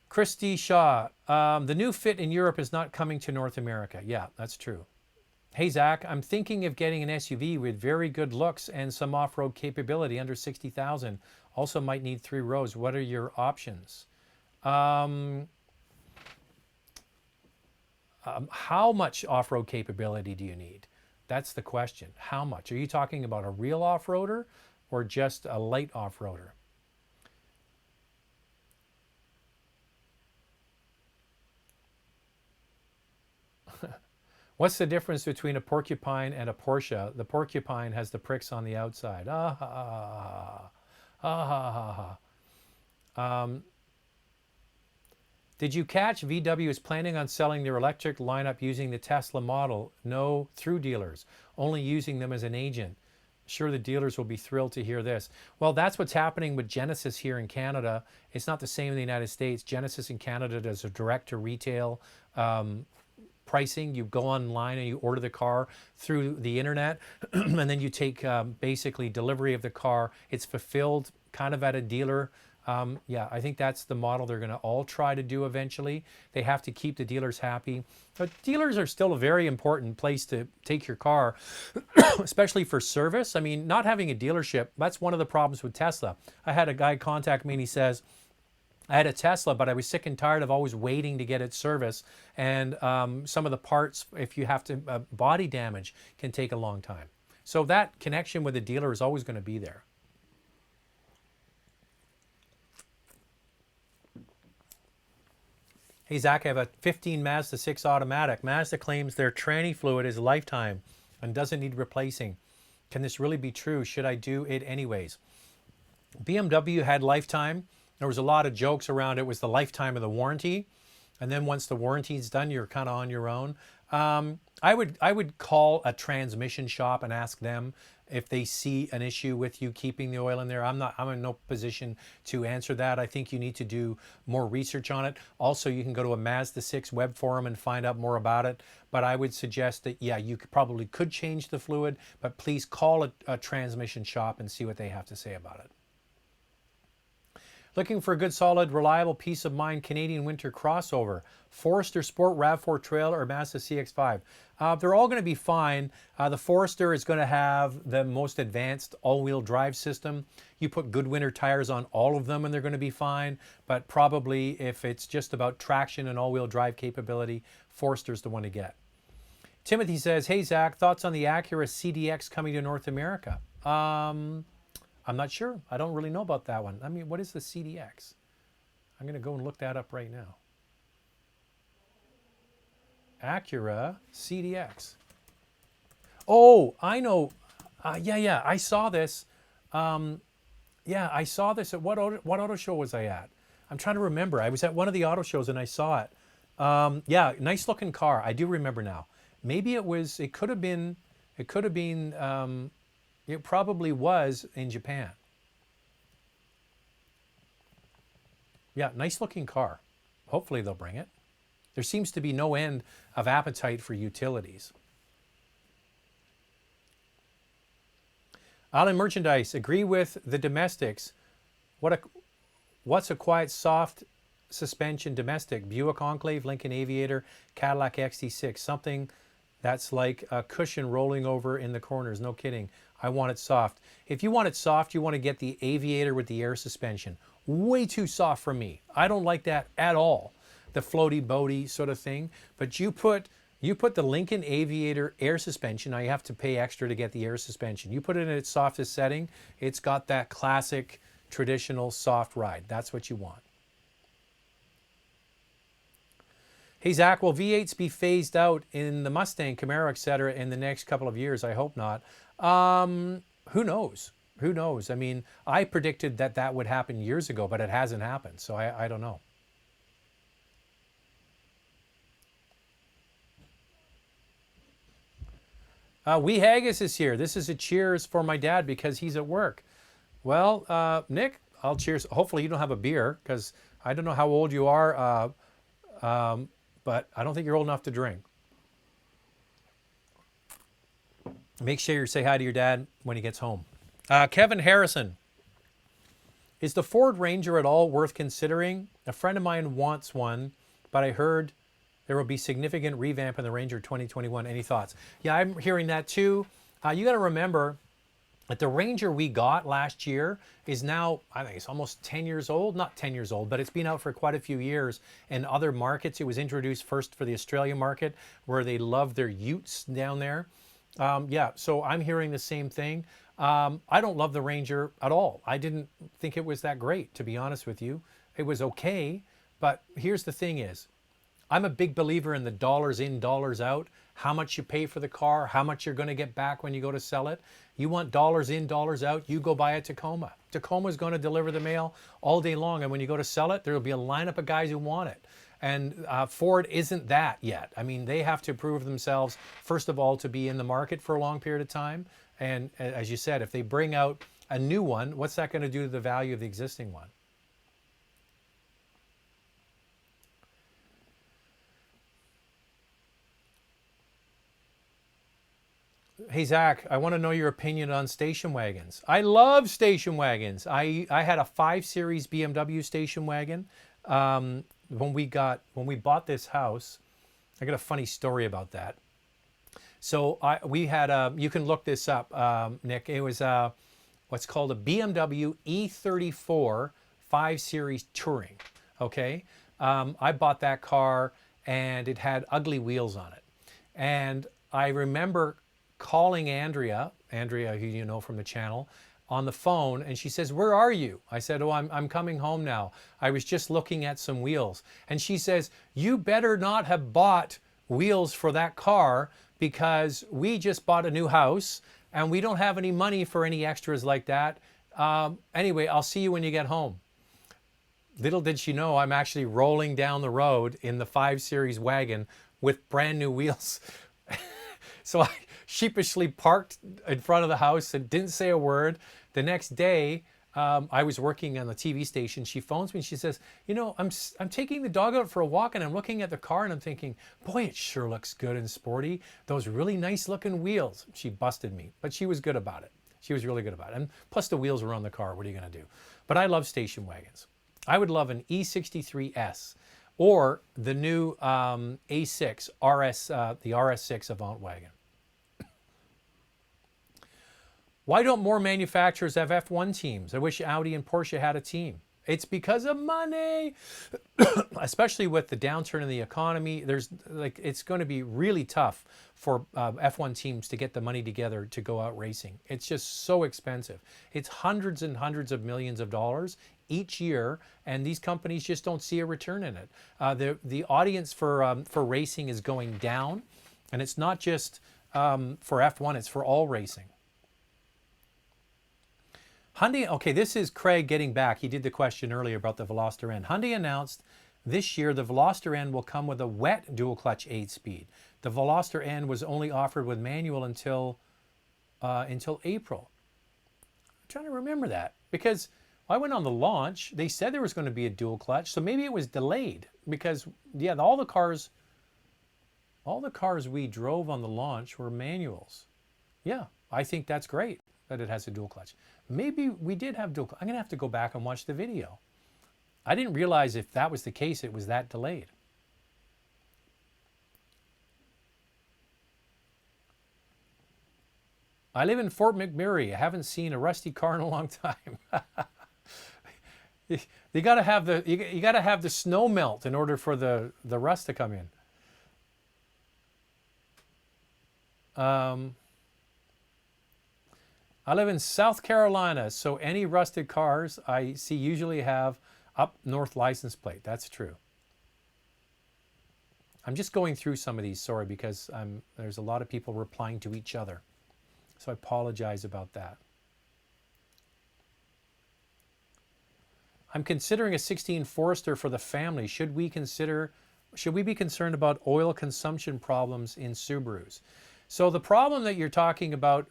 [SPEAKER 1] Christy Shaw, the new Fit in Europe is not coming to North America. Yeah, that's true. Hey Zach, I'm thinking of getting an SUV with very good looks and some off-road capability under 60,000. Also might need 3 rows. What are your options? How much off-road capability do you need? That's the question. How much? Are you talking about a real off-roader or just a light off-roader? What's the difference between a Porcupine and a Porsche? The Porcupine has the pricks on the outside. Ah ha ha ha ha ha ha. Did you catch VW is planning on selling their electric lineup using the Tesla model? No through dealers, only using them as an agent. Sure, the dealers will be thrilled to hear this. Well, that's what's happening with Genesis here in Canada. It's not the same in the United States. Genesis in Canada does a direct-to-retail pricing. You go online and you order the car through the internet, and then you take basically delivery of the car. It's fulfilled kind of at a dealer. Yeah, I think that's the model they're going to all try to do eventually. They have to keep the dealers happy. But dealers are still a very important place to take your car, especially for service. I mean, not having a dealership, that's one of the problems with Tesla. I had a guy contact me and he says, I had a Tesla, but I was sick and tired of always waiting to get its service. And some of the parts, if you have to, body damage can take a long time. So that connection with the dealer is always going to be there. Hey, Zach, I have a 15 Mazda 6 automatic. Mazda claims their tranny fluid is lifetime and doesn't need replacing. Can this really be true? Should I do it anyways? BMW had lifetime. There was a lot of jokes around it was the lifetime of the warranty. And then once the warranty's done, you're kind of on your own. I would call a transmission shop and ask them if they see an issue with you keeping the oil in there. I'm in no position to answer that. I think you need to do more research on it. Also, you can go to a Mazda 6 web forum and find out more about it. But I would suggest that, yeah, you probably could change the fluid, but please call a transmission shop and see what they have to say about it. Looking for a good, solid, reliable, peace of mind Canadian winter crossover. Forester Sport, RAV4 Trail, or Mazda CX-5. They're all going to be fine. The Forester is going to have the most advanced all-wheel drive system. You put good winter tires on all of them and they're going to be fine. But probably if it's just about traction and all-wheel drive capability, Forester's the one to get. Timothy says, hey, Zach, thoughts on the Acura CDX coming to North America? I'm not sure. I don't really know about that one. I mean, what is the CDX? I'm going to go and look that up right now. Acura CDX. Oh, I know. Yeah, I saw this. Yeah, I saw this at what auto show was I at? I'm trying to remember. I was at one of the auto shows and I saw it. Yeah, nice looking car. I do remember now. Maybe it could have been, it probably was in Japan. Yeah, nice looking car. Hopefully they'll bring it. There seems to be no end of appetite for utilities. Alan Merchandise, agree with the domestics. What's a quiet, soft suspension domestic? Buick Enclave, Lincoln Aviator, Cadillac XT6, something that's like a cushion rolling over in the corners. No kidding. I want it soft. If you want it soft, you want to get the Aviator with the air suspension. Way too soft for me. I don't like that at all. The floaty boaty sort of thing. But you put the Lincoln Aviator air suspension. Now you have to pay extra to get the air suspension. You put it in its softest setting. It's got that classic traditional soft ride. That's what you want. Hey, Zach, will V8s be phased out in the Mustang, Camaro, etc. in the next couple of years? I hope not. Who knows? Who knows? I mean, I predicted that would happen years ago, but it hasn't happened. So I don't know. Wee Haggis is here. This is a cheers for my dad because he's at work. Well, Nick, I'll cheers. Hopefully you don't have a beer because I don't know how old you are. But I don't think you're old enough to drink. Make sure you say hi to your dad when he gets home. Kevin Harrison. Is the Ford Ranger at all worth considering? A friend of mine wants one, but I heard there will be significant revamp in the Ranger 2021. Any thoughts? Yeah, I'm hearing that too. You got to remember that the Ranger we got last year is now, I think it's almost 10 years old. Not 10 years old, but it's been out for quite a few years. In other markets, it was introduced first for the Australian market, where they love their utes down there. Yeah, so I'm hearing the same thing. I don't love the Ranger at all. I didn't think it was that great, to be honest with you. It was okay, but here's the thing is, I'm a big believer in the dollars in, dollars out. How much you pay for the car, how much you're going to get back when you go to sell it. You want dollars in, dollars out, you go buy a Tacoma. Tacoma's going to deliver the mail all day long, and when you go to sell it, there'll be a lineup of guys who want it. And Ford isn't that yet. I mean, they have to prove themselves, first of all, to be in the market for a long period of time. And as you said, if they bring out a new one, what's that going to do to the value of the existing one? Hey, Zach, I want to know your opinion on station wagons. I love station wagons. I had a 5 Series BMW station wagon. When we bought this house, I got a funny story about that. So we had you can look this up, Nick. It was what's called a BMW E34 5 Series Touring. Okay, I bought that car and it had ugly wheels on it, and I remember calling Andrea, who you know from the channel, on the phone, and she says, "Where are you?" I said, "Oh, I'm coming home now. I was just looking at some wheels." And she says, "You better not have bought wheels for that car, because we just bought a new house and we don't have any money for any extras like that. Anyway, I'll see you when you get home." Little did she know I'm actually rolling down the road in the 5 Series wagon with brand new wheels. So I sheepishly parked in front of the house and didn't say a word. The next day, I was working on the TV station. She phones me and she says, "You know, I'm taking the dog out for a walk and I'm looking at the car and I'm thinking, boy, it sure looks good and sporty. Those really nice looking wheels." She busted me, but she was good about it. She was really good about it. And plus the wheels were on the car. What are you going to do? But I love station wagons. I would love an E63S or the new A6 RS, the RS6 Avant wagon. Why don't more manufacturers have F1 teams? I wish Audi and Porsche had a team. It's because of money, especially with the downturn in the economy. It's going to be really tough for F1 teams to get the money together to go out racing. It's just so expensive. It's hundreds and hundreds of millions of dollars each year, and these companies just don't see a return in it. The audience for racing is going down, and it's not just for F1, it's for all racing. Hyundai, okay, this is Craig getting back. He did the question earlier about the Veloster N. Hyundai announced this year the Veloster N will come with a wet dual clutch 8-speed. The Veloster N was only offered with manual until April. I'm trying to remember that because I went on the launch. They said there was going to be a dual clutch, so maybe it was delayed because yeah, all the cars we drove on the launch were manuals. Yeah, I think that's great that it has a dual clutch. Maybe we did have dual clutch. I'm going to have to go back and watch the video. I didn't realize if that was the case, it was that delayed. I live in Fort McMurray. I haven't seen a rusty car in a long time. You got to have the snow melt in order for the rust to come in. I live in South Carolina, so any rusted cars I see usually have up north license plate. That's true. I'm just going through some of these, sorry, because there's a lot of people replying to each other. So I apologize about that. I'm considering a 16 Forester for the family. Should we be concerned about oil consumption problems in Subarus? So the problem that you're talking about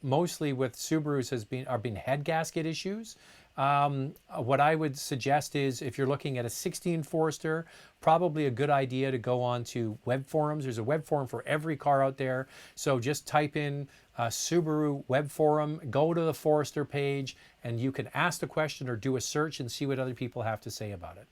[SPEAKER 1] mostly with Subarus are been head gasket issues. What I would suggest is if you're looking at a 16 Forester, probably a good idea to go on to web forums. There's a web forum for every car out there. So just type in Subaru web forum, go to the Forester page, and you can ask the question or do a search and see what other people have to say about it.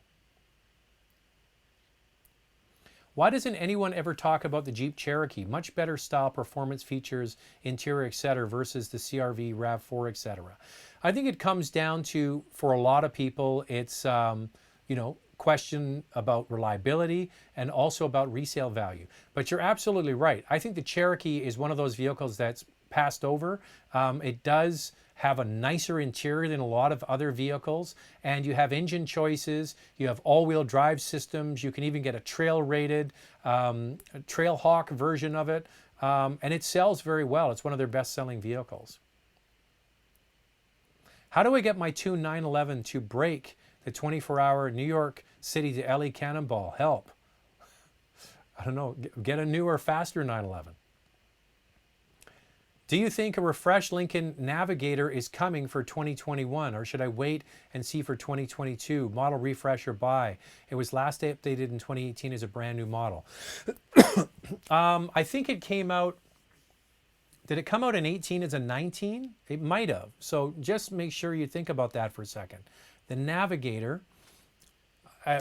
[SPEAKER 1] Why doesn't anyone ever talk about the Jeep Cherokee? Much better style, performance features, interior, etc. versus the CRV, RAV4, etc. I think it comes down to, for a lot of people, it's question about reliability and also about resale value. But you're absolutely right. I think the Cherokee is one of those vehicles that's passed over. It does have a nicer interior than a lot of other vehicles, and you have engine choices, you have all-wheel drive systems, you can even get a trail-rated Trailhawk version of it, and it sells very well. It's one of their best-selling vehicles. How do I get my tuned 911 to break the 24-hour New York City to LA Cannonball? Help. I don't know, get a newer, faster 911. Do you think a refreshed Lincoln Navigator is coming for 2021, or should I wait and see for 2022? Model refresh or buy? It was last updated in 2018 as a brand new model. I think it came out. Did it come out in 18 as a 19? It might have. So just make sure you think about that for a second. The Navigator,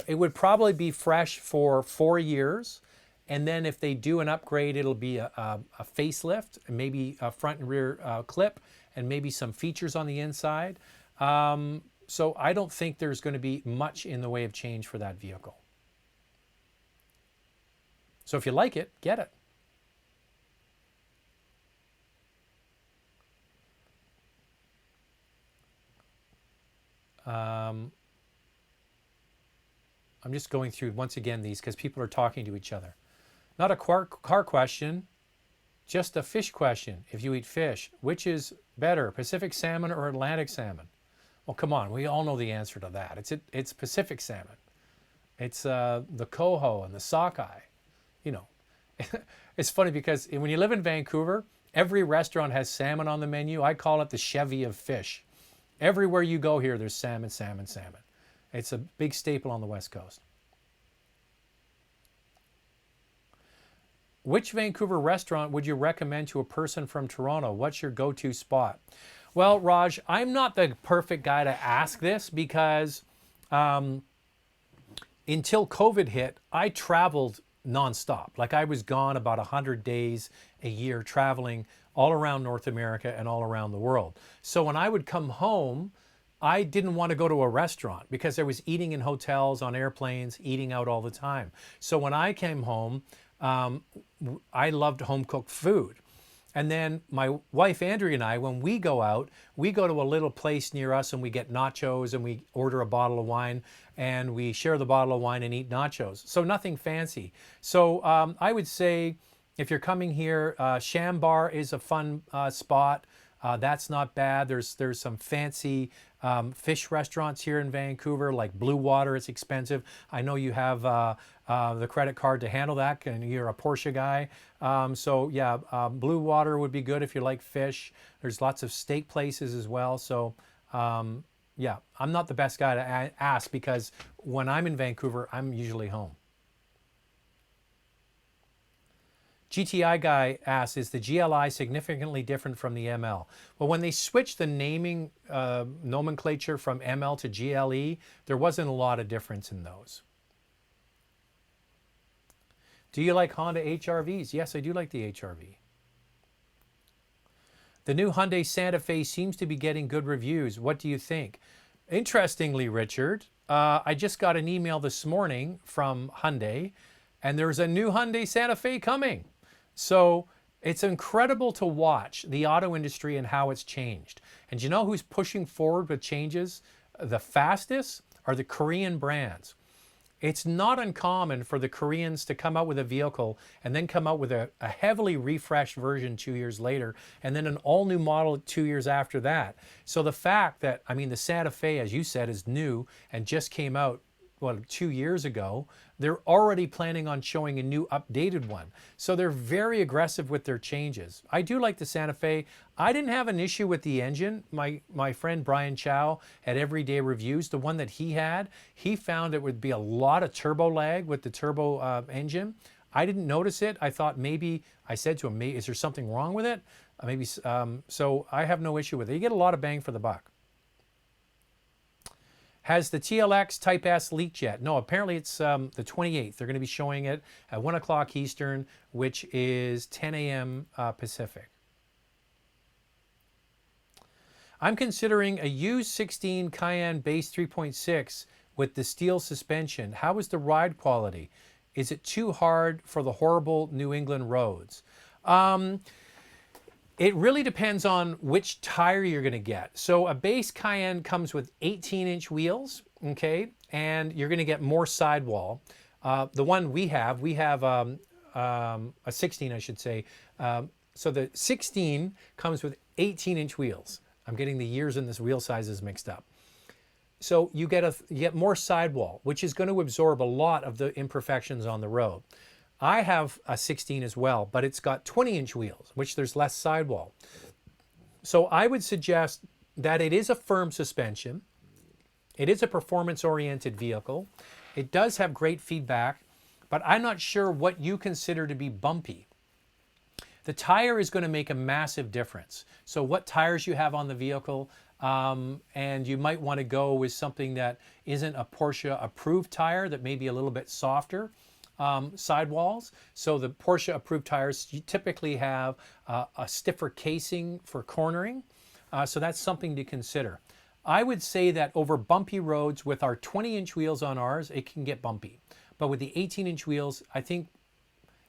[SPEAKER 1] it would probably be fresh for 4 years. And then if they do an upgrade, it'll be a facelift, and maybe a front and rear clip, and maybe some features on the inside. So I don't think there's going to be much in the way of change for that vehicle. So if you like it, get it. I'm just going through once again these because people are talking to each other. Not a car question, just a fish question. If you eat fish, which is better, Pacific salmon or Atlantic salmon? Well, come on, we all know the answer to that. It's Pacific salmon. It's the coho and the sockeye. You know, it's funny because when you live in Vancouver, every restaurant has salmon on the menu. I call it the Chevy of fish. Everywhere you go here, there's salmon, salmon, salmon. It's a big staple on the West Coast. Which Vancouver restaurant would you recommend to a person from Toronto? What's your go-to spot? Well, Raj, I'm not the perfect guy to ask this because until COVID hit, I traveled nonstop. Like I was gone about 100 days a year traveling all around North America and all around the world. So when I would come home, I didn't want to go to a restaurant because I was eating in hotels, on airplanes, eating out all the time. So when I came home, I loved home cooked food. And then my wife, Andrea, and I, when we go out, we go to a little place near us and we get nachos and we order a bottle of wine and we share the bottle of wine and eat nachos. So nothing fancy. So I would say if you're coming here, Shambar is a fun spot. That's not bad. There's some fancy fish restaurants here in Vancouver, like Blue Water. It's expensive. I know you have the credit card to handle that, and you're a Porsche guy. So yeah, Blue Water would be good if you like fish. There's lots of steak places as well. So yeah, I'm not the best guy to ask because when I'm in Vancouver, I'm usually home. GTI guy asks, is the GLI significantly different from the ML? Well, when they switched the naming nomenclature from ML to GLE, there wasn't a lot of difference in those. Do you like Honda HRVs? Yes, I do like the HRV. The new Hyundai Santa Fe seems to be getting good reviews. What do you think? Interestingly, Richard, I just got an email this morning from Hyundai, and there's a new Hyundai Santa Fe coming. So it's incredible to watch the auto industry and how it's changed. And you know who's pushing forward with changes the fastest are the Korean brands. It's not uncommon for the Koreans to come out with a vehicle and then come out with a heavily refreshed version 2 years later, and then an all new model 2 years after that. So the fact that, I mean, the Santa Fe, as you said, is new and just came out, what, 2 years ago, they're already planning on showing a new updated one. So they're very aggressive with their changes. I do like the Santa Fe. I didn't have an issue with the engine. My friend Brian Chow at Everyday Reviews, the one that he had, he found it would be a lot of turbo lag with the turbo engine. I didn't notice it. I thought maybe, I said to him, is there something wrong with it? Maybe, so I have no issue with it. You get a lot of bang for the buck. Has the TLX Type S leaked yet? No, apparently it's the 28th. They're going to be showing it at 1 o'clock Eastern, which is 10 a.m. Pacific. I'm considering a used 16 Cayenne Base 3.6 with the steel suspension. How is the ride quality? Is it too hard for the horrible New England roads? It really depends on which tire you're going to get. So a base Cayenne comes with 18-inch wheels, okay, and you're going to get more sidewall. The one we have a 16, I should say. So the 16 comes with 18-inch wheels. I'm getting the years and this wheel sizes mixed up. So you get more sidewall, which is going to absorb a lot of the imperfections on the road. I have a 16 as well, but it's got 20-inch wheels, which there's less sidewall. So I would suggest that it is a firm suspension. It is a performance-oriented vehicle. It does have great feedback, but I'm not sure what you consider to be bumpy. The tire is going to make a massive difference. So what tires you have on the vehicle, and you might want to go with something that isn't a Porsche approved tire, that may be a little bit softer sidewalls. So the Porsche approved tires, you typically have a stiffer casing for cornering. So that's something to consider. I would say that over bumpy roads with our 20-inch wheels on ours, it can get bumpy. But with the 18-inch wheels, I think,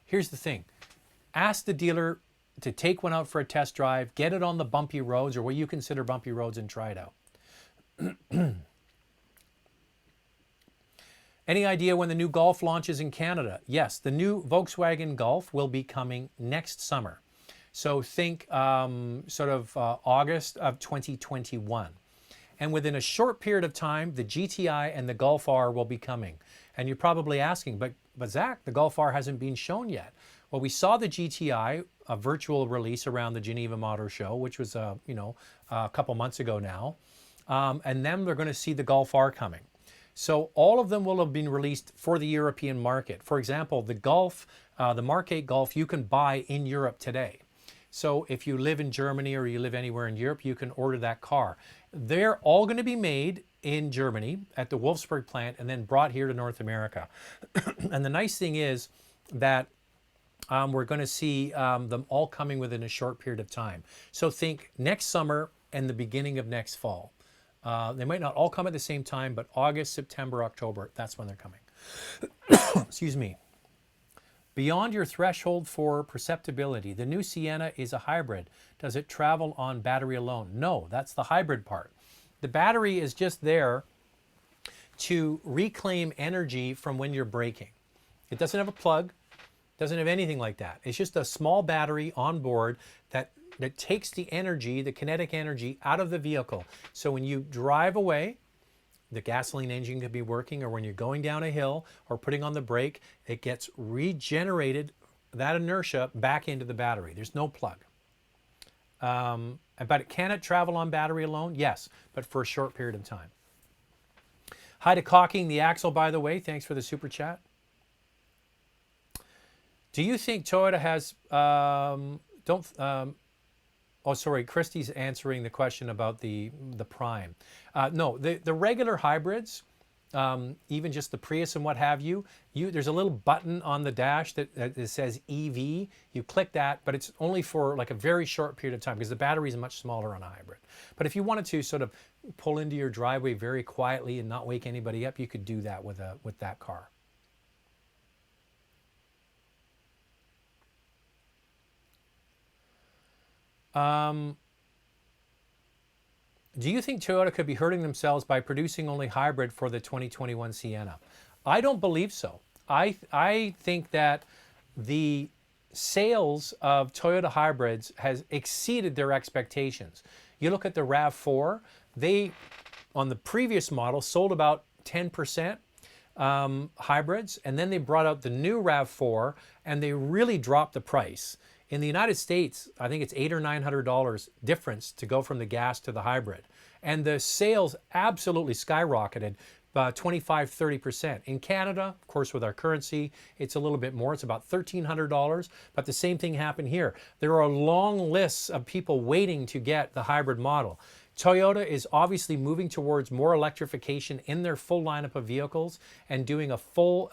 [SPEAKER 1] here's the thing. Ask the dealer to take one out for a test drive, get it on the bumpy roads or what you consider bumpy roads, and try it out. Any idea when the new Golf launches in Canada? Yes, the new Volkswagen Golf will be coming next summer. So think August of 2021. And within a short period of time, the GTI and the Golf R will be coming. And you're probably asking, but Zach, the Golf R hasn't been shown yet. Well, we saw the GTI, a virtual release around the Geneva Motor Show, which was a couple months ago now. And then they're going to see the Golf R coming. So all of them will have been released for the European market. For example, the Golf, the Mark 8 Golf, you can buy in Europe today. So if you live in Germany or you live anywhere in Europe, you can order that car. They're all going to be made in Germany at the Wolfsburg plant and then brought here to North America. And the nice thing is that we're going to see them all coming within a short period of time. So think next summer and the beginning of next fall. They might not all come at the same time, but August, September, October, that's when they're coming. Excuse me. Beyond your threshold for perceptibility, the new Sienna is a hybrid. Does it travel on battery alone? No, that's the hybrid part. The battery is just there to reclaim energy from when you're braking. It doesn't have a plug, doesn't have anything like that. It's just a small battery on board that takes the energy, the kinetic energy, out of the vehicle. So when you drive away, the gasoline engine could be working, or when you're going down a hill or putting on the brake, it gets regenerated, that inertia, back into the battery. There's no plug. But can it travel on battery alone? Yes, but for a short period of time. Hi to Caulking the Axle, by the way. Thanks for the super chat. Do you think Toyota has... Oh, sorry, Christie's answering the question about the Prime. No, the regular hybrids, even just the Prius and what have you, there's a little button on the dash that says EV. You click that, but it's only for like a very short period of time because the battery is much smaller on a hybrid. But if you wanted to sort of pull into your driveway very quietly and not wake anybody up, you could do that with that car. Do you think Toyota could be hurting themselves by producing only hybrid for the 2021 Sienna? I don't believe so. I think that the sales of Toyota hybrids has exceeded their expectations. You look at the RAV4, they, on the previous model, sold about 10% hybrids, and then they brought out the new RAV4, and they really dropped the price. In the United States, I think it's $800 or $900 difference to go from the gas to the hybrid. And the sales absolutely skyrocketed, 25-30%. In Canada, of course, with our currency, it's a little bit more. It's about $1,300, but the same thing happened here. There are long lists of people waiting to get the hybrid model. Toyota is obviously moving towards more electrification in their full lineup of vehicles, and doing a full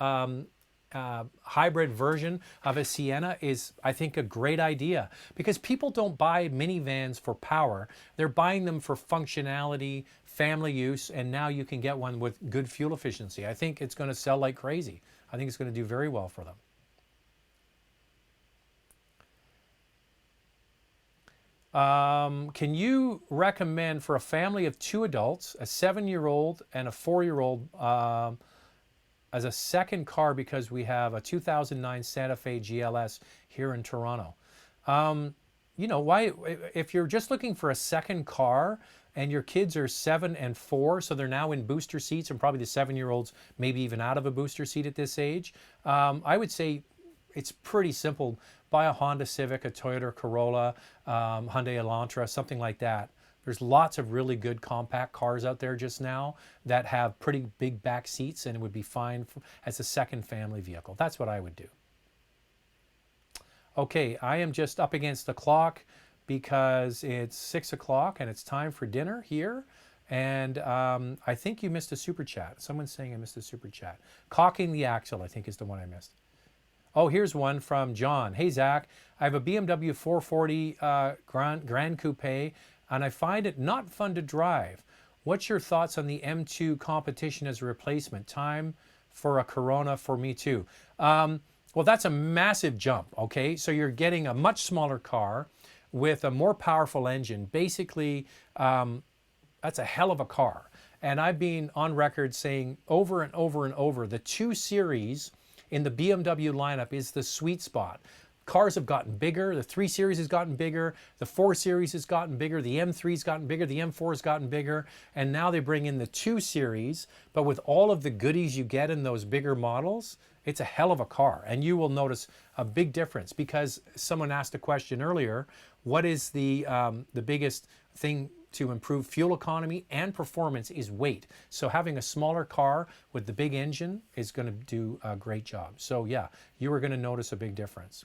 [SPEAKER 1] hybrid version of a Sienna is, I think, a great idea, because people don't buy minivans for power. They're buying them for functionality, family use, and now you can get one with good fuel efficiency. I think it's going to sell like crazy. I think it's going to do very well for them. Can you recommend for a family of 2 adults, a 7-year-old and a 4-year-old, as a second car, because we have a 2009 Santa Fe GLS here in Toronto? You know, why, if you're just looking for a second car and your kids are 7 and 4, so they're now in booster seats, and probably the 7-year-olds maybe even out of a booster seat at this age, I would say it's pretty simple. Buy a Honda Civic, a Toyota Corolla, Hyundai Elantra, something like that. There's lots of really good compact cars out there just now that have pretty big back seats, and it would be fine as a second family vehicle. That's what I would do. Okay, I am just up against the clock because it's 6 o'clock and it's time for dinner here. And I think you missed a super chat. Someone's saying I missed a super chat. Caulking the axle, I think, is the one I missed. Oh, here's one from John. Hey, Zach, I have a BMW 440 Grand Coupe, and I find it not fun to drive. What's your thoughts on the M2 competition as a replacement? Time for a Corona for me too. Well, that's a massive jump, okay? So you're getting a much smaller car with a more powerful engine. Basically, that's a hell of a car. And I've been on record saying over and over and over, the 2 Series in the BMW lineup is the sweet spot. Cars have gotten bigger. The 3 Series has gotten bigger. The 4 Series has gotten bigger. The M3's gotten bigger. The M4's gotten bigger. And now they bring in the 2 Series. But with all of the goodies you get in those bigger models, it's a hell of a car. And you will notice a big difference, because someone asked a question earlier, what is the biggest thing to improve fuel economy and performance is weight. So having a smaller car with the big engine is going to do a great job. So yeah, you are going to notice a big difference.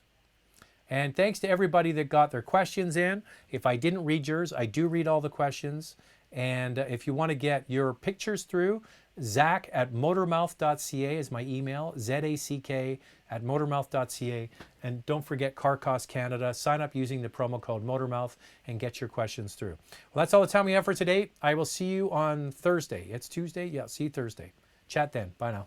[SPEAKER 1] And thanks to everybody that got their questions in. If I didn't read yours, I do read all the questions. And if you want to get your pictures through, Zach@motormouth.ca is my email, ZACK@motormouth.ca. And don't forget Car Cost Canada. Sign up using the promo code Motormouth and get your questions through. Well, that's all the time we have for today. I will see you on Thursday. It's Tuesday? Yeah, see you Thursday. Chat then. Bye now.